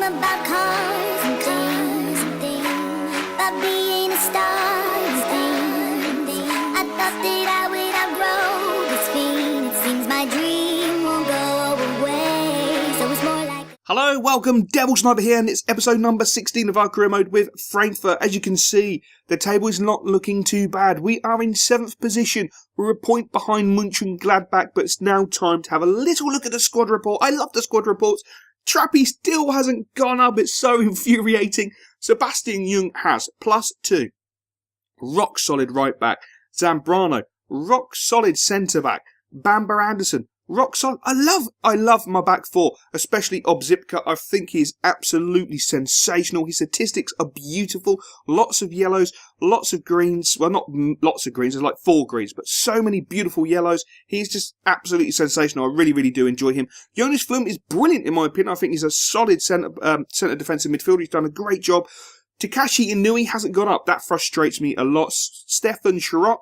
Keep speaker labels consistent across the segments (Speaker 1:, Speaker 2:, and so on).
Speaker 1: about cars and things, about being a star and things. I thought that I would outgrow this feeling. It seems my dream won't go away. So it's more like...
Speaker 2: Hello, welcome, Devil Sniper here, and it's episode number 16 of our career mode with Frankfurt. As you can see, the table is not looking too bad. We are in 7th position. We're a point behind Mönchengladbach, but it's now time to have a little look at the squad report. I love the squad reports. Trappy still hasn't gone up. It's so infuriating. Sebastian Jung has +2. Rock solid right back. Zambrano, rock solid centre back. Bamber Anderson, rock solid. I love my back four, especially Obzipka. I think he's absolutely sensational. His statistics are beautiful. Lots of yellows, lots of greens. Well, not lots of greens. There's like 4 greens, but so many beautiful yellows. He's just absolutely sensational. I really do enjoy him. Jonas Flum is brilliant in my opinion. I think he's a solid centre defensive midfielder. He's done a great job. Takashi Inui hasn't gone up. That frustrates me a lot. Stefan Sharok,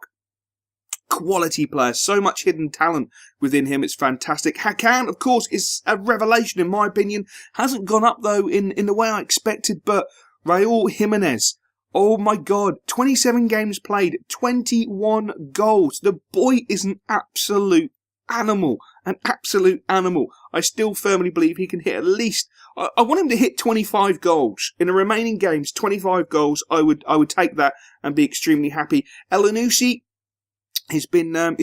Speaker 2: quality player, so much hidden talent within him. It's fantastic. Hakan, of course, is a revelation in my opinion. Hasn't gone up though in the way I expected, but Raul Jimenez, oh my god, 27 games played, 21 goals. The boy is an absolute animal. An absolute animal. I still firmly believe he can hit at least... I want him to hit 25 goals. In the remaining games, 25 goals, I would take that and be extremely happy. Annunaki, his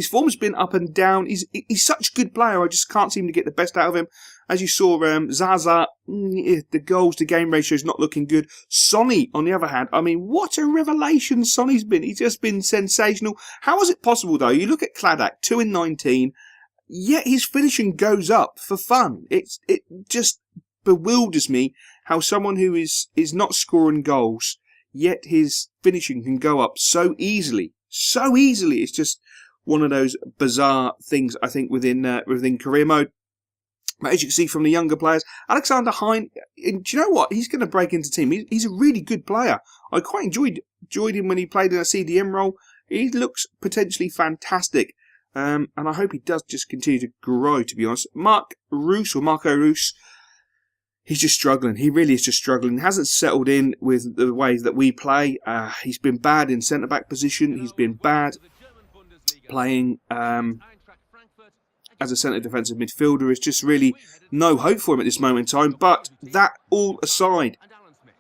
Speaker 2: form's been up and down. He's such a good player. I just can't seem to get the best out of him. As you saw, Zaza, the goals to game ratio is not looking good. Sonny, on the other hand, I mean, what a revelation Sonny's been. He's just been sensational. How is it possible, though? You look at Kladak, 2 in 19, yet his finishing goes up for fun. It just bewilders me how someone who is not scoring goals, yet his finishing can go up so easily. So easily. It's just one of those bizarre things, I think, within career mode. But as you can see from the younger players, Alexander Hein, do you know what? He's going to break into team. He's a really good player. I quite enjoyed him when he played in a CDM role. He looks potentially fantastic. And I hope he does just continue to grow, to be honest. Marco Roos, he's just struggling. He really is just struggling. Hasn't settled in with the way that we play. He's been bad in centre-back position. He's been bad playing as a centre defensive midfielder. It's just really no hope for him at this moment in time. But that all aside,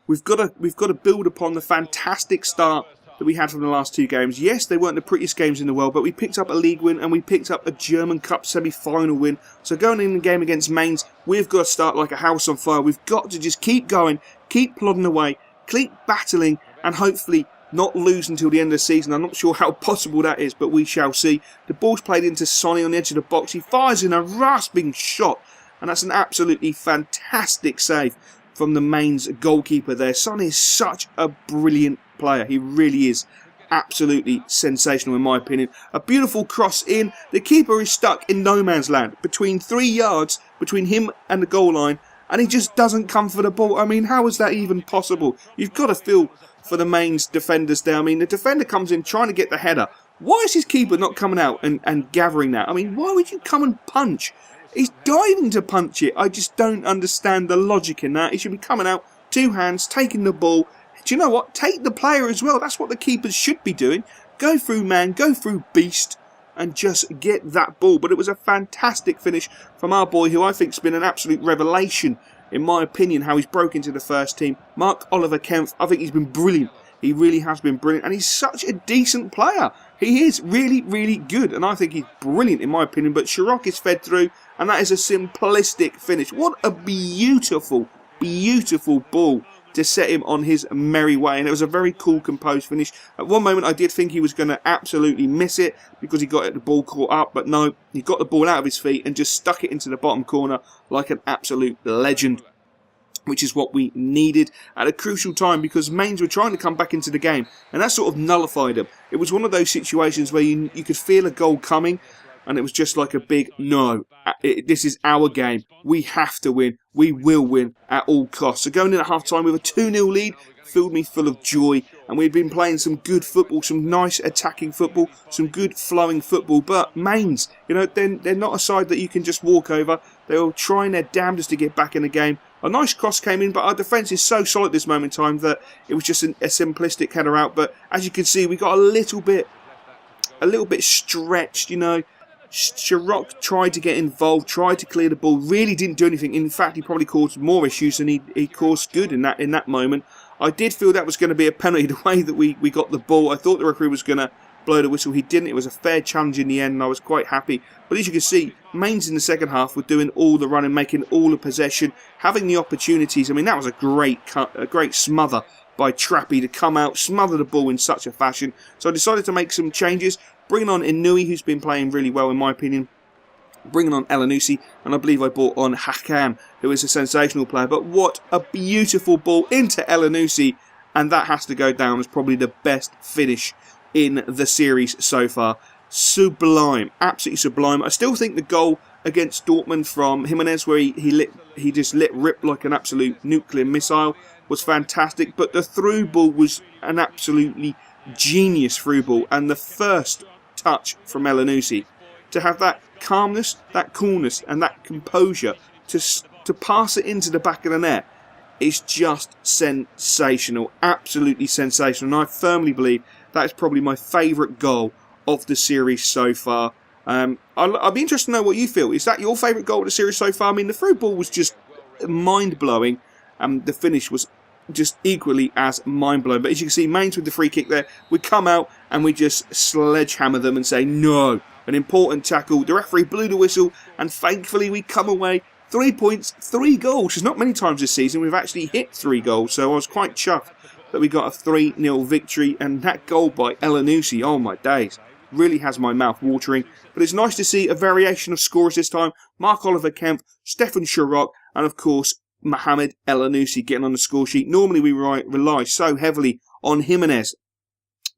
Speaker 2: we've got to build upon the fantastic start that we had from the last 2 games. Yes, they weren't the prettiest games in the world, but we picked up a league win and we picked up a German Cup semi-final win. So going in the game against Mainz, we've got to start like a house on fire. We've got to just keep going, keep plodding away, keep battling, and hopefully not lose until the end of the season. I'm not sure how possible that is, but we shall see. The ball's played into Sonny on the edge of the box. He fires in a rasping shot, and that's an absolutely fantastic save from the Mainz goalkeeper there. Sonny is such a brilliant player. He really is absolutely sensational in my opinion. A beautiful cross in. The keeper is stuck in no man's land between 3 yards between him and the goal line, and he just doesn't come for the ball. I mean, how is that even possible? You've got to feel for the Mainz defenders there. I mean, the defender comes in trying to get the header. Why is his keeper not coming out and gathering that? I mean, why would you come and punch? He's diving to punch it. I just don't understand the logic in that. He should be coming out, 2 hands, taking the ball. Do you know what? Take the player as well. That's what the keepers should be doing. Go through man, go through beast, and just get that ball. But it was a fantastic finish from our boy, who I think has been an absolute revelation, in my opinion, how he's broke into the first team. Mark Oliver Kempf, I think he's been brilliant. He really has been brilliant, and he's such a decent player. He is really good, and I think he's brilliant in my opinion. But Sharok is fed through, and that is a simplistic finish. What a beautiful ball to set him on his merry way, and it was a very cool, composed finish. At one moment I did think he was going to absolutely miss it because he got the ball caught up, but no, he got the ball out of his feet and just stuck it into the bottom corner like an absolute legend, which is what we needed at a crucial time, because Mainz were trying to come back into the game, and that sort of nullified them. It was one of those situations where you could feel a goal coming, and it was just like a big, no, this is our game. We have to win. We will win at all costs. So going in at half-time with a 2-0 lead filled me full of joy. And we've been playing some good football, some nice attacking football, some good flowing football. But Mainz, you know, they're not a side that you can just walk over. They're trying their damnedest to get back in the game. A nice cross came in, but our defence is so solid at this moment in time that it was just a simplistic header out. But as you can see, we got a little bit stretched, you know. Sharok tried to get involved, tried to clear the ball, really didn't do anything. In fact, he probably caused more issues than he caused good in that moment. I did feel that was going to be a penalty the way that we got the ball. I thought the referee was going to blow the whistle. He didn't. It was a fair challenge in the end, and I was quite happy. But as you can see, Mainz in the second half were doing all the running, making all the possession, having the opportunities. I mean, that was a great cut, a great smother by Trappy to come out, smother the ball in such a fashion. So I decided to make some changes, bringing on Inui, who's been playing really well in my opinion, bringing on Elanusi, and I believe I brought on Hakan, who is a sensational player. But what a beautiful ball into Elanusi, and that has to go down as probably the best finish in the series so far. Sublime, absolutely sublime. I still think the goal against Dortmund from Jimenez, where he just lit rip like an absolute nuclear missile, was fantastic. But the through ball was an absolutely genius through ball, and the first touch from Elanusi, to have that calmness, that coolness, and that composure to pass it into the back of the net is just sensational, absolutely sensational. And I firmly believe that is probably my favourite goal of the series so far. I'd be interested to know what you feel. Is that your favourite goal of the series so far? I mean, the through ball was just mind-blowing, and the finish was just equally as mind-blowing. But as you can see, Mainz with the free kick there, we come out and we just sledgehammer them and say no. An important tackle. The referee blew the whistle, and thankfully we come away 3 points, 3 goals. There's not many times this season we've actually hit 3 goals, so I was quite chuffed that we got a 3-0 victory. And that goal by Elanusi, oh my days, really has my mouth watering. But it's nice to see a variation of scorers this time. Mark-Oliver Kempf, Stefan Sharok, and of course Mohamed Elanusi getting on the score sheet. Normally we rely so heavily on Jimenez,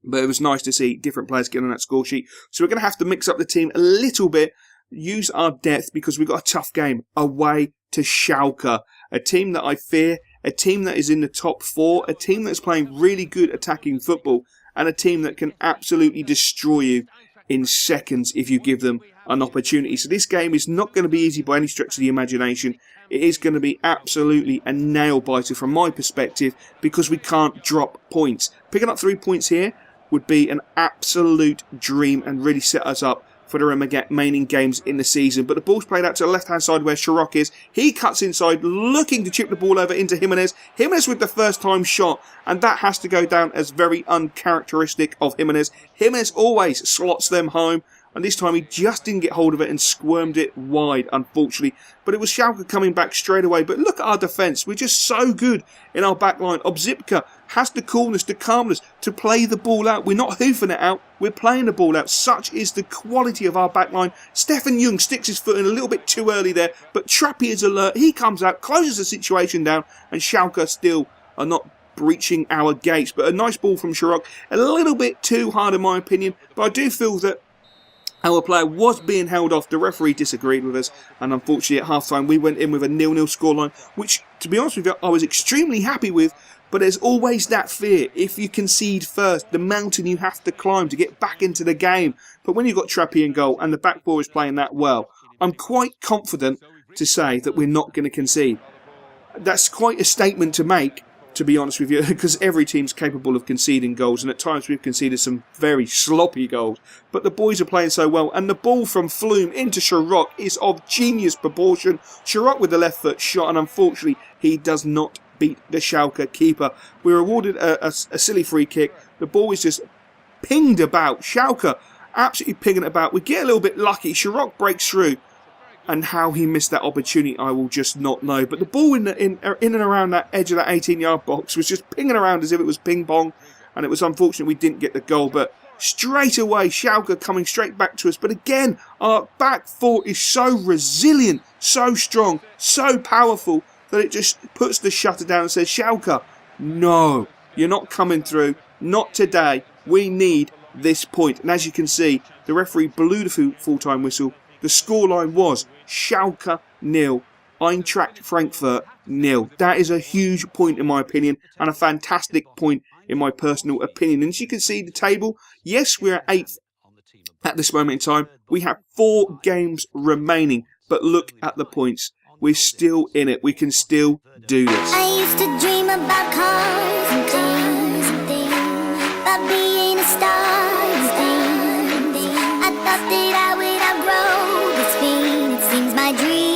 Speaker 2: but it was nice to see different players getting on that score sheet. So we're going to have to mix up the team a little bit, use our depth, because we've got a tough game away to Schalke, a team that I fear, a team that is in the top 4, a team that's playing really good attacking football, and a team that can absolutely destroy you in seconds if you give them an opportunity. So this game is not going to be easy by any stretch of the imagination. It is going to be absolutely a nail-biter from my perspective, because we can't drop points. Picking up 3 points here would be an absolute dream and really set us up for the remaining games in the season. But the ball's played out to the left-hand side where Sharok is. He cuts inside, looking to chip the ball over into Jimenez. Jimenez with the first-time shot, and that has to go down as very uncharacteristic of Jimenez. Jimenez always slots them home, and this time he just didn't get hold of it and squirmed it wide, unfortunately. But it was Schalke coming back straight away. But look at our defence. We're just so good in our back line. Obzipka has the coolness, the calmness to play the ball out. We're not hoofing it out. We're playing the ball out. Such is the quality of our back line. Stefan Jung sticks his foot in a little bit too early there, but Trappy is alert. He comes out, closes the situation down, and Schalke still are not breaching our gates. But a nice ball from Sharok. A little bit too hard in my opinion, but I do feel that our player was being held off. The referee disagreed with us, and unfortunately at half-time we went in with a 0-0 scoreline, which, to be honest with you, I was extremely happy with. But there's always that fear. If you concede first, the mountain you have to climb to get back into the game. But when you've got Trappy in goal and the back four is playing that well, I'm quite confident to say that we're not going to concede. That's quite a statement to make, to be honest with you, because every team's capable of conceding goals, and at times we've conceded some very sloppy goals. But the boys are playing so well, and the ball from Flume into Sharok is of genius proportion. Sharok with the left foot shot, and unfortunately he does not beat the Schalke keeper. We're awarded a silly free kick. The ball is just pinged about. Schalke absolutely pinging it about. We get a little bit lucky. Sharok breaks through, and how he missed that opportunity, I will just not know. But the ball in and around that edge of that 18-yard box was just pinging around as if it was ping-pong, and it was unfortunate we didn't get the goal. But straight away, Schalke coming straight back to us. But again, our back four is so resilient, so strong, so powerful, that it just puts the shutter down and says, Schalke, no, you're not coming through. Not today. We need this point. And as you can see, the referee blew the full-time whistle. The scoreline was Schalke 0, Eintracht Frankfurt 0. That is a huge point in my opinion, and a fantastic point in my personal opinion. And as you can see, the table, yes, we're at 8th at this moment in time. We have 4 games remaining, but look at the points. We're still in it. We can still do this.
Speaker 1: I used to dream about cars and things, about being a star and things. I thought that I would outgrow this feeling. It seems my dream